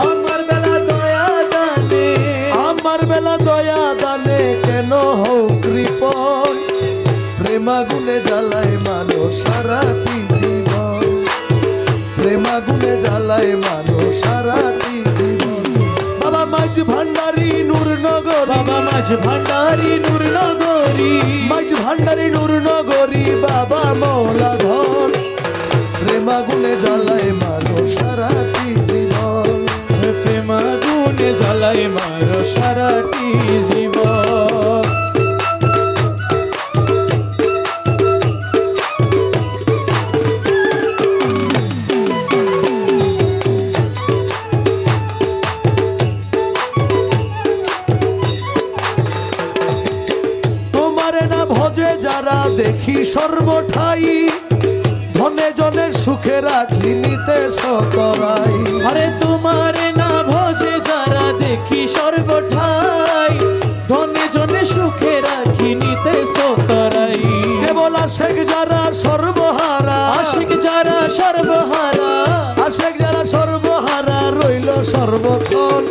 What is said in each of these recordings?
আমার বেলা দয়া দানে, আমার বেলা দয়া দানে কেন হও কৃপণ, প্রেমাগুনে জ্বালায় মানুষ সারাটি জীবন, প্রেমাগুনে জ্বালায় মানুষ সারাটি জীবন। বাবা মাঝ ভান্ডারী নূরনগরী, বাবা মাঝ ভান্ডারী নূরনগরী, মাঝ ভান্ডারী নূরনগরী বাবা মৌলাধর, প্রেমাগুনে জ্বালায় মানুষ সারাটি জীবন, প্রেমাগুনে জ্বালায় মারো সারাটি জীবন। তোমারে না ভজে যারা দেখি সর্বঠাই, ধনে জনের সুখে রাখি নিতে সতরাই। আরে তোমারে না ভজে যারা দেখি সর্বঠাই, ধনে জনে সুখে রাখি নিতে সতরাই। কেবল আশেক যারা সর্বহারা, আশিক যারা সর্বহারা, আশেক যারা সর্বহারা রইল সর্বক্ষণ,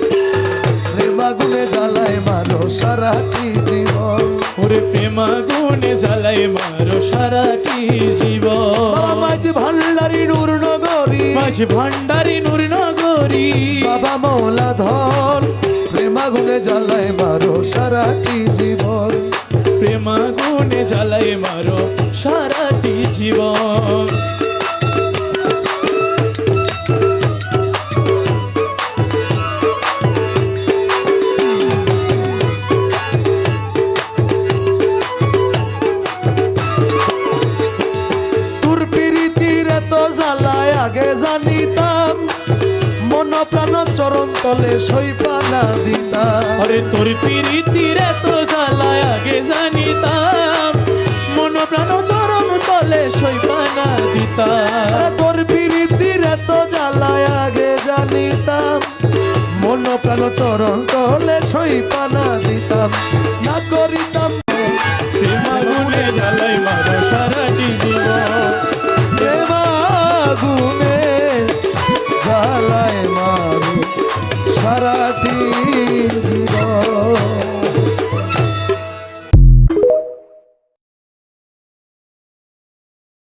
প্রেমাগুনে জ্বালায় মানুষ সারাটি জীবন, ওরে প্রেমাগুনে জ্বালায় মারো সারাটি জীবন। বাবা মাঝ ভান্ডারী নূরনগরী, মাঝ ভান্ডারী নূরনগরী, বাবা মৌলাধর, প্রেমাগুনে জ্বালায় মারো সারাটি জীবন, প্রেমাগুনে জ্বালায় মারো সারাটি জীবন। তোর প্রীতির এত জ্বালায় আগে জানিতাম, মন প্রাণ চরণ তলে সইপানা দিতাম। আরে তোর প্রীতির এত জ্বালায় আগে জানিতাম, মন প্রাণ চরণ তলে সইপানা দিতাম। তোর প্রীতির এত জ্বালায় আগে জানিতাম, মন প্রাণ চরণ তলে সইপানা দিতাম। না করিতাম প্রেমাগুনে জ্বালায় মারো সারাটি জীবন, প্রেমাগুনে জ্বালায় মারো সারাটি জীবন।